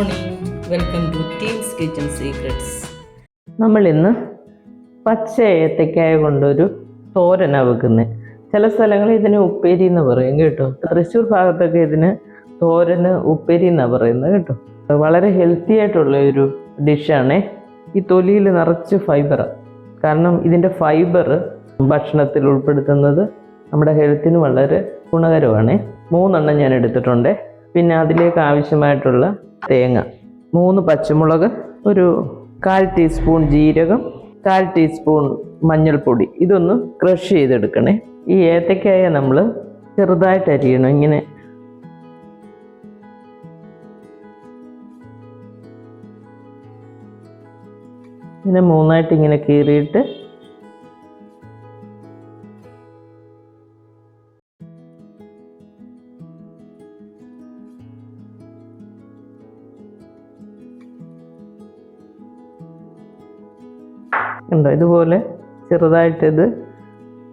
Morning, welcome to teams kitchen secrets. നമ്മൾ ഇന്ന് പച്ച ഏത്തക്കായ കൊണ്ടൊരു തോരനാ വെക്കുന്നത്. ചില സ്ഥലങ്ങളിൽ ഇതിന് ഉപ്പേരി എന്ന് പറയും കേട്ടോ. തൃശ്ശൂർ ഭാഗത്തൊക്കെ ഇതിന് തോരന് ഉപ്പേരി എന്നാണ് പറയുന്നത് കേട്ടോ. വളരെ ഹെൽത്തി ആയിട്ടുള്ള ഒരു ഡിഷാണേ. ഈ തൊലിയിൽ നിറച്ച് ഫൈബറാണ്. കാരണം ഇതിൻ്റെ ഫൈബർ ഭക്ഷണത്തിൽ ഉൾപ്പെടുത്തുന്നത് നമ്മുടെ ഹെൽത്തിന് വളരെ ഗുണകരമാണ്. 3 ഞാൻ എടുത്തിട്ടുണ്ട്. പിന്നെ അതിലേക്ക് ആവശ്യമായിട്ടുള്ള തേങ്ങ, 3 പച്ചമുളക്, ഒരു 1/4 ടീസ്പൂൺ ജീരകം, 1/4 ടീസ്പൂൺ മഞ്ഞൾപ്പൊടി. ഇതൊന്ന് ക്രഷ് ചെയ്തെടുക്കണേ. ഈ ഏത്തക്കായ നമ്മൾ ചെറുതായിട്ട് അരിയണം. ഇങ്ങനെ ഇങ്ങനെ 3ആയിട്ട് ഇങ്ങനെ കീറിയിട്ട് ഉണ്ടോ, ഇതുപോലെ ചെറുതായിട്ട് ഇത്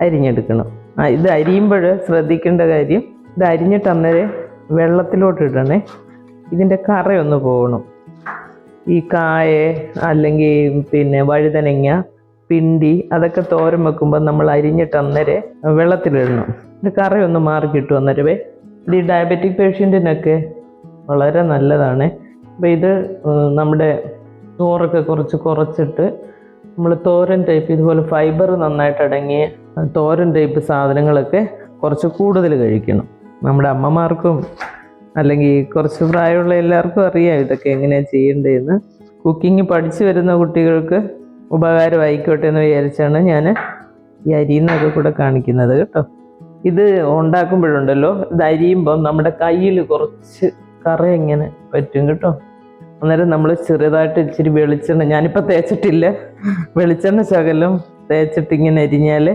അരിഞ്ഞെടുക്കണം. ഇത് അരിയുമ്പോൾ ശ്രദ്ധിക്കേണ്ട കാര്യം, ഇത് അരിഞ്ഞിട്ട് അന്നേരം വെള്ളത്തിലോട്ട് ഇടണേ. ഇതിൻ്റെ കറയൊന്ന് പോകണം. ഈ കായ അല്ലെങ്കിൽ പിന്നെ വഴുതനങ്ങ, പിണ്ടി അതൊക്കെ തോരൻ വെക്കുമ്പോൾ നമ്മൾ അരിഞ്ഞിട്ട് അന്നേരം വെള്ളത്തിലിടണം. ഇത് കറയൊന്ന് മാറി കിട്ടും അന്നേരമേ. ഇത് ഈ ഡയബറ്റിക് പേഷ്യൻറ്റിനൊക്കെ വളരെ നല്ലതാണ്. അപ്പോൾ ഇത് നമ്മുടെ ചോറൊക്കെ കുറച്ചിട്ട് നമ്മൾ തോരൻ ടൈപ്പ് ഇതുപോലെ ഫൈബർ നന്നായിട്ട് അടങ്ങിയ തോരൻ ടൈപ്പ് സാധനങ്ങളൊക്കെ കുറച്ച് കൂടുതൽ കഴിക്കണം. നമ്മുടെ അമ്മമാർക്കും അല്ലെങ്കിൽ കുറച്ച് പ്രായമുള്ള എല്ലാവർക്കും അറിയാം ഇതൊക്കെ എങ്ങനെയാണ് ചെയ്യേണ്ടതെന്ന്. കുക്കിംഗ് പഠിച്ചു വരുന്ന കുട്ടികൾക്ക് ഉപകാരമായിക്കോട്ടെ എന്ന് വിചാരിച്ചാണ് ഞാൻ ഈ അരിയുന്നതൊക്കെ കൂടെ കാണിക്കുന്നത് കേട്ടോ. ഇത് ഉണ്ടാക്കുമ്പോഴുണ്ടല്ലോ, ഇത് അരിയുമ്പം നമ്മുടെ കയ്യിൽ കുറച്ച് കറ ഇങ്ങനെ പറ്റും കേട്ടോ. അന്നേരം നമ്മൾ ചെറുതായിട്ട് ഇച്ചിരി വെളിച്ചെണ്ണ, ഞാനിപ്പോൾ തേച്ചിട്ടില്ല, വെളിച്ചെണ്ണ ശകലം തേച്ചിട്ട് ഇങ്ങനെ അരിഞ്ഞാൽ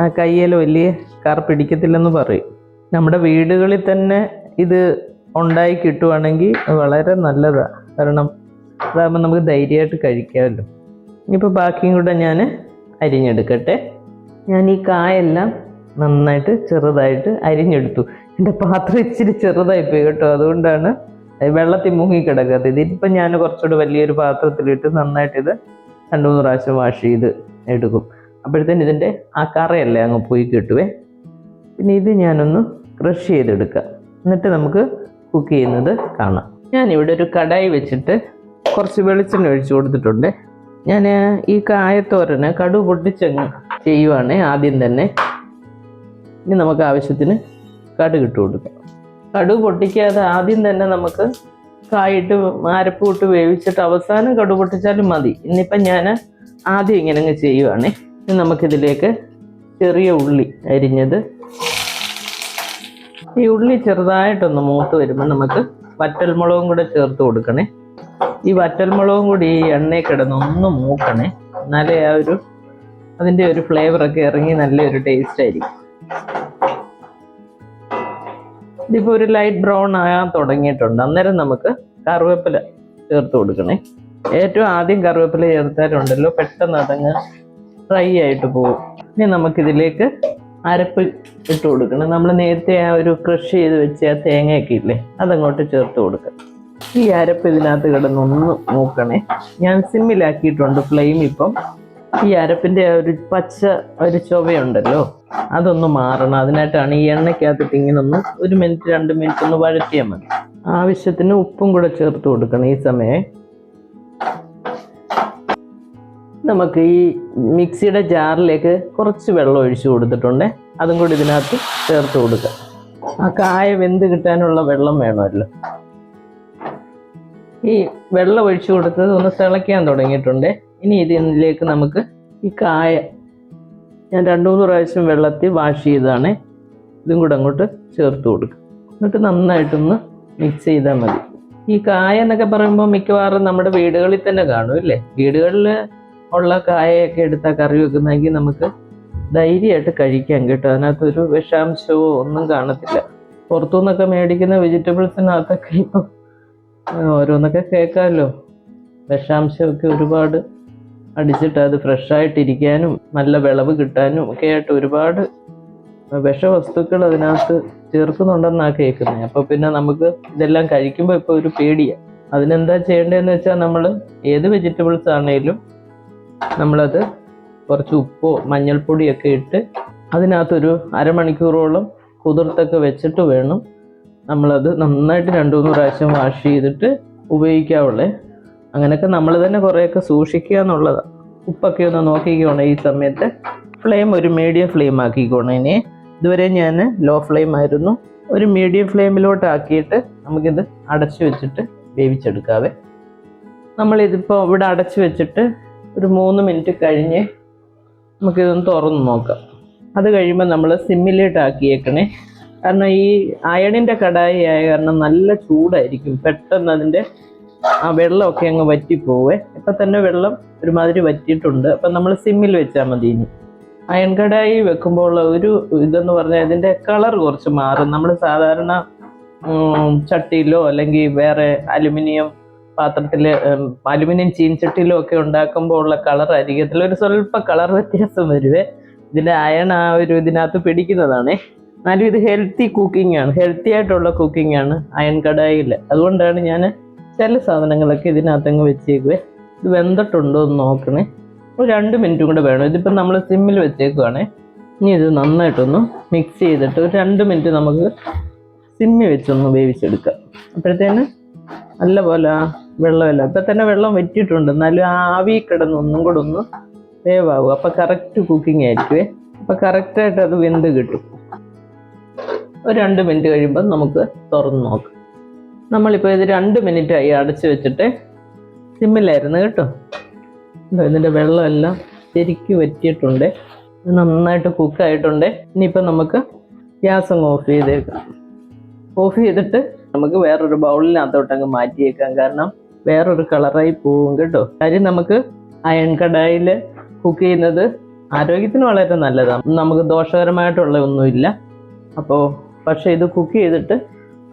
ആ കയ്യിൽ വലിയ കറ പിടിക്കത്തില്ലെന്ന് പറയും. നമ്മുടെ വീടുകളിൽ തന്നെ ഇത് ഉണ്ടായി കിട്ടുവാണെങ്കിൽ വളരെ നല്ലതാണ്. കാരണം അതാകുമ്പോൾ നമുക്ക് ധൈര്യമായിട്ട് കഴിക്കാമല്ലോ. ഇനിയിപ്പോൾ ബാക്കിയും കൂടെ ഞാൻ അരിഞ്ഞെടുക്കട്ടെ. ഞാൻ ഈ കായെല്ലാം നന്നായിട്ട് ചെറുതായിട്ട് അരിഞ്ഞെടുത്തു. എൻ്റെ പാത്രം ഇച്ചിരി ചെറുതായിപ്പോയി കേട്ടോ, അതുകൊണ്ടാണ് വെള്ളത്തിൽ മുങ്ങിക്കിടക്കാത്ത. ഇതിപ്പം ഞാൻ കുറച്ചുകൂടെ വലിയൊരു പാത്രത്തിലിട്ട് നന്നായിട്ട് ഇത് 2-3 പ്രാവശ്യം വാഷ് ചെയ്ത് എടുക്കും. അപ്പോഴത്തേന് ഇതിൻ്റെ ആ കറയല്ലേ അങ്ങ് പോയി കിട്ടുവേ. പിന്നെ ഇത് ഞാനൊന്ന് ക്രഷ് ചെയ്തെടുക്കാം, എന്നിട്ട് നമുക്ക് കുക്ക് ചെയ്യുന്നത് കാണാം. ഞാനിവിടെ ഒരു കടായി വെച്ചിട്ട് കുറച്ച് വെളിച്ചെണ്ണ ഒഴിച്ച് കൊടുത്തിട്ടുണ്ട്. ഞാൻ ഈ കായത്തോരന് കടുക് പൊട്ടിച്ചങ്ങ് ചെയ്യുവാണ് ആദ്യം തന്നെ. ഇനി നമുക്ക് ആവശ്യത്തിന് കടുക് ഇട്ട് കൊടുക്കാം. കടുക് പൊട്ടിക്കാതെ ആദ്യം തന്നെ നമുക്ക് കായിട്ട് അരപ്പ് ഇട്ട് വേവിച്ചിട്ട് അവസാനം കടുക് പൊട്ടിച്ചാലും മതി. ഇന്നിപ്പം ഞാൻ ആദ്യം ഇങ്ങനെ അങ്ങ് ചെയ്യുവാണേ. ഇനി നമുക്കിതിലേക്ക് ചെറിയ ഉള്ളി അരിഞ്ഞത്, ഈ ഉള്ളി ചെറുതായിട്ടൊന്ന് മൂത്ത് വരുമ്പോൾ നമുക്ക് വറ്റൽമുളകും കൂടെ ചേർത്ത് കൊടുക്കണേ. ഈ വറ്റൽമുളകും കൂടി ഈ എണ്ണയിൽ കിടന്ന് ഒന്ന് മൂക്കണേ, എന്നാലേ അതിൻ്റെ ഒരു ഫ്ലേവറൊക്കെ ഇറങ്ങി നല്ലൊരു ടേസ്റ്റ് ആയിരിക്കും. ഇതിപ്പോൾ ഒരു ലൈറ്റ് ബ്രൗൺ ആകാൻ തുടങ്ങിയിട്ടുണ്ട്. അന്നേരം നമുക്ക് കറിവേപ്പില ചേർത്ത് കൊടുക്കണേ. ഏറ്റവും ആദ്യം കറിവേപ്പില ചേർത്താലുണ്ടല്ലോ പെട്ടെന്ന് അതങ്ങ് ഫ്രൈ ആയിട്ട് പോകും. ഇനി നമുക്കിതിലേക്ക് അരപ്പ് ഇട്ട് കൊടുക്കണം. നമ്മൾ നേരത്തെ ആ ഒരു ക്രഷ് ചെയ്ത് വെച്ച ആ തേങ്ങയൊക്കെ ഇല്ലേ, അതങ്ങോട്ട് ചേർത്ത് കൊടുക്കാം. ഈ അരപ്പ് ഇതിനകത്ത് കിടന്നൊന്ന് മൂക്കണേ. ഞാൻ സിമ്മിലാക്കിയിട്ടുണ്ട് ഫ്ലെയിം. ഇപ്പം ഈ അരപ്പിൻ്റെ ഒരു പച്ച ഒരു ചുവയുണ്ടല്ലോ, അതൊന്ന് മാറണം. അതിനായിട്ടാണ് ഈ എണ്ണയ്ക്കകത്തിട്ട് ഇങ്ങനെ ഒന്ന് 1 മിനിറ്റ് 2 മിനിറ്റ് ഒന്ന് വഴറ്റിയാൽ മതി. ആവശ്യത്തിന് ഉപ്പും കൂടെ ചേർത്ത് കൊടുക്കണം ഈ സമയം. നമുക്ക് ഈ മിക്സിയുടെ ജാറിലേക്ക് കുറച്ച് വെള്ളം ഒഴിച്ചു കൊടുത്തിട്ടുണ്ട്. അതും കൂടി ഇതിനകത്ത് ചേർത്ത് കൊടുക്കാം. ആ കായ വെന്ത് കിട്ടാനുള്ള വെള്ളം വേണമല്ലോ. ഈ വെള്ളം ഒഴിച്ചു കൊടുത്തത് ഒന്ന് തിളയ്ക്കാൻ തുടങ്ങിയിട്ടുണ്ട്. ഇനി ഇതിലേക്ക് നമുക്ക് ഈ കായ ഞാൻ 2-3 പ്രാവശ്യം വെള്ളത്തിൽ വാഷ് ചെയ്തതാണ്, ഇതും കൂടെ അങ്ങോട്ട് ചേർത്ത് കൊടുക്കുക. എന്നിട്ട് നന്നായിട്ടൊന്ന് മിക്സ് ചെയ്താൽ മതി. ഈ കായ എന്നൊക്കെ പറയുമ്പോൾ മിക്കവാറും നമ്മുടെ വീടുകളിൽ തന്നെ കാണും ഇല്ലേ. വീടുകളിൽ ഉള്ള കായയൊക്കെ എടുത്താൽ കറി വെക്കുന്നെങ്കിൽ നമുക്ക് ധൈര്യമായിട്ട് കഴിക്കാൻ കേട്ടോ. അതിനകത്തൊരു വിഷാംശമോ ഒന്നും കാണത്തില്ല. പുറത്തുനിന്നൊക്കെ മേടിക്കുന്ന വെജിറ്റബിൾസിനകത്തൊക്കെ ഇപ്പം ഓരോന്നൊക്കെ കേൾക്കാമല്ലോ, വിഷാംശമൊക്കെ ഒരുപാട് അടിച്ചിട്ട് അത് ഫ്രഷായിട്ടിരിക്കാനും നല്ല വിളവ് കിട്ടാനും ഒക്കെ ആയിട്ട് ഒരുപാട് വിഷവസ്തുക്കൾ അതിനകത്ത് ചേർക്കുന്നുണ്ടെന്നാണ് കേൾക്കുന്നത്. അപ്പോൾ പിന്നെ നമുക്ക് ഇതെല്ലാം കഴിക്കുമ്പോൾ ഇപ്പോൾ ഒരു പേടിയാണ്. അതിനെന്താ ചെയ്യേണ്ടതെന്ന് വെച്ചാൽ നമ്മൾ ഏത് വെജിറ്റബിൾസ് ആണെങ്കിലും നമ്മളത് കുറച്ച് ഉപ്പോ മഞ്ഞൾപ്പൊടിയൊക്കെ ഇട്ട് അതിനകത്തൊരു അരമണിക്കൂറോളം കുതിർത്തൊക്കെ വെച്ചിട്ട് വേണം നമ്മളത് നന്നായിട്ട് 2-3 പ്രാവശ്യം വാഷ് ചെയ്തിട്ട് ഉപയോഗിക്കാവുള്ളേ. അങ്ങനെയൊക്കെ നമ്മൾ തന്നെ കുറേയൊക്കെ സൂക്ഷിക്കുക എന്നുള്ളതാണ്. ഉപ്പൊക്കെ ഒന്ന് നോക്കിക്കോണേ. ഈ സമയത്ത് ഫ്ലെയിം ഒരു മീഡിയം ഫ്ലെയിം ആക്കിക്കോണേ. ഇനി ഇതുവരെ ഞാൻ ലോ ഫ്ലെയിം ആയിരുന്നു. ഒരു മീഡിയം ഫ്ലെയിമിലോട്ട് ആക്കിയിട്ട് നമുക്കിത് അടച്ചു വെച്ചിട്ട് വേവിച്ചെടുക്കാവേ. നമ്മളിതിപ്പോൾ ഇവിടെ അടച്ചു വെച്ചിട്ട് ഒരു 3 മിനിറ്റ് കഴിഞ്ഞ് നമുക്കിതൊന്ന് തുറന്ന് നോക്കാം. അത് കഴിയുമ്പോൾ നമ്മൾ സിമ്മിലോട്ട് ആക്കിയേക്കണേ. കാരണം ഈ അയണിൻ്റെ കടായി ആയ കാരണം നല്ല ചൂടായിരിക്കും. പെട്ടെന്ന് അതിൻ്റെ ആ വെള്ളമൊക്കെ അങ്ങ് വറ്റിപ്പോവേ. ഇപ്പം തന്നെ വെള്ളം ഒരുമാതിരി വറ്റിയിട്ടുണ്ട്. അപ്പം നമ്മൾ സിമ്മിൽ വെച്ചാൽ മതി. ഇനി അയൺ കടായി വെക്കുമ്പോൾ ഉള്ള ഒരു ഇതെന്ന് പറഞ്ഞാൽ ഇതിൻ്റെ കളർ കുറച്ച് മാറും. നമ്മൾ സാധാരണ ചട്ടിയിലോ അല്ലെങ്കിൽ വേറെ അലുമിനിയം പാത്രത്തിൽ അലുമിനിയം ചീൻചട്ടിയിലോ ഒക്കെ ഉണ്ടാക്കുമ്പോൾ ഉള്ള കളർ ആയിരിക്കത്തില്ല. ഒരു സ്വല്പ കളർ വ്യത്യാസം വരുവേ. ഇതിൻ്റെ അയൺ ആ ഒരു ഇതിനകത്ത് പിടിക്കുന്നതാണേ. എന്നാലും ഇത് ഹെൽത്തി കുക്കിംഗ് ആണ്, ഹെൽത്തി ആയിട്ടുള്ള കുക്കിംഗ് ആണ് അയൺ കടായിൽ. അതുകൊണ്ടാണ് ഞാൻ ചില സാധനങ്ങളൊക്കെ ഇതിനകത്തങ്ങ് വെച്ചേക്കുവേ. ഇത് വെന്തിട്ടുണ്ടോ എന്ന് നോക്കണേ. ഒരു 2 മിനിറ്റും കൂടെ വേണം. ഇതിപ്പം നമ്മൾ സിമ്മിൽ വെച്ചേക്കുവാണേ. ഇനി ഇത് നന്നായിട്ടൊന്ന് മിക്സ് ചെയ്തിട്ട് ഒരു 2 മിനിറ്റ് നമുക്ക് സിമ്മിൽ വെച്ചൊന്ന് വേവിച്ചെടുക്കാം. അപ്പോഴത്തേന് നല്ലപോലെ ആ വെള്ളമല്ല, ഇപ്പം തന്നെ വെള്ളം വറ്റിയിട്ടുണ്ട്, എന്നാലും ആ ആവി കിടന്ന് ഒന്നും കൂടെ ഒന്ന് വേവാകും. അപ്പം കറക്റ്റ് കുക്കിംഗ് ആയിരിക്കുവേ. അപ്പം കറക്റ്റായിട്ട് അത് വെന്ത് കിട്ടും. ഒരു 2 മിനിറ്റ് കഴിയുമ്പോൾ നമുക്ക് തുറന്ന് നോക്കാം. നമ്മളിപ്പോൾ ഇത് 2 മിനിറ്റായി അടച്ചു വെച്ചിട്ട് സിമ്മിലായിരുന്നു കേട്ടോ. ഇതിൻ്റെ വെള്ളമെല്ലാം ശരിക്കും വറ്റിയിട്ടുണ്ട്, നന്നായിട്ട് കുക്കായിട്ടുണ്ട്. ഇനിയിപ്പോൾ നമുക്ക് ഗ്യാസ് അങ്ങ് ഓഫ് ചെയ്തേക്കാം. ഓഫ് ചെയ്തിട്ട് നമുക്ക് വേറൊരു ബൗളിനകത്തോട്ടങ്ങ് മാറ്റിയേക്കാം. കാരണം വേറൊരു കളറായി പോവും കേട്ടോ. കാര്യം നമുക്ക് അയൺ കടായിൽ കുക്ക് ചെയ്യുന്നത് ആരോഗ്യത്തിന് വളരെ നല്ലതാണ്. നമുക്ക് ദോഷകരമായിട്ടുള്ള ഒന്നുമില്ല. അപ്പോൾ പക്ഷേ ഇത് കുക്ക് ചെയ്തിട്ട്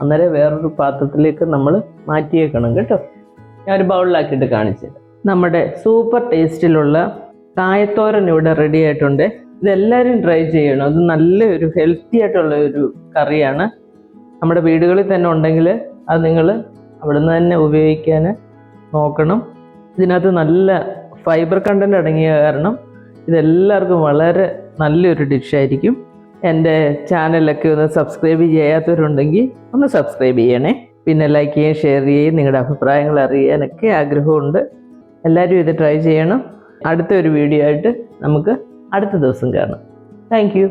അന്നേരം വേറൊരു പാത്രത്തിലേക്ക് നമ്മൾ മാറ്റിയേക്കണം കേട്ടോ. ഞാൻ ഒരു ബൗളിലാക്കിയിട്ട് കാണിച്ചത് നമ്മുടെ സൂപ്പർ ടേസ്റ്റിലുള്ള കായത്തോരൻ ഇവിടെ റെഡി ആയിട്ടുണ്ട്. ഇതെല്ലാവരും ട്രൈ ചെയ്യണം. ഇത് നല്ലൊരു ഹെൽത്തി ആയിട്ടുള്ള ഒരു കറിയാണ്. നമ്മുടെ വീടുകളിൽ തന്നെ ഉണ്ടെങ്കിൽ അത് നിങ്ങൾ അവിടെ നിന്ന് തന്നെ ഉപയോഗിക്കാൻ നോക്കണം. ഇതിനകത്ത് നല്ല ഫൈബർ കണ്ടൻറ്റ് അടങ്ങിയ കാരണം ഇതെല്ലാവർക്കും വളരെ നല്ലൊരു ഡിഷായിരിക്കും. എൻ്റെ ചാനലൊക്കെ ഒന്ന് സബ്സ്ക്രൈബ് ചെയ്യാത്തവരുണ്ടെങ്കിൽ ഒന്ന് സബ്സ്ക്രൈബ് ചെയ്യണേ. പിന്നെ ലൈക്ക് ചെയ്യുകയും ഷെയർ ചെയ്യുകയും നിങ്ങളുടെ അഭിപ്രായങ്ങൾ അറിയാനൊക്കെ ആഗ്രഹമുണ്ട്. എല്ലാവരും ഇത് ട്രൈ ചെയ്യണം. അടുത്തൊരു വീഡിയോ ആയിട്ട് നമുക്ക് അടുത്ത ദിവസം കാണാം. Thank you.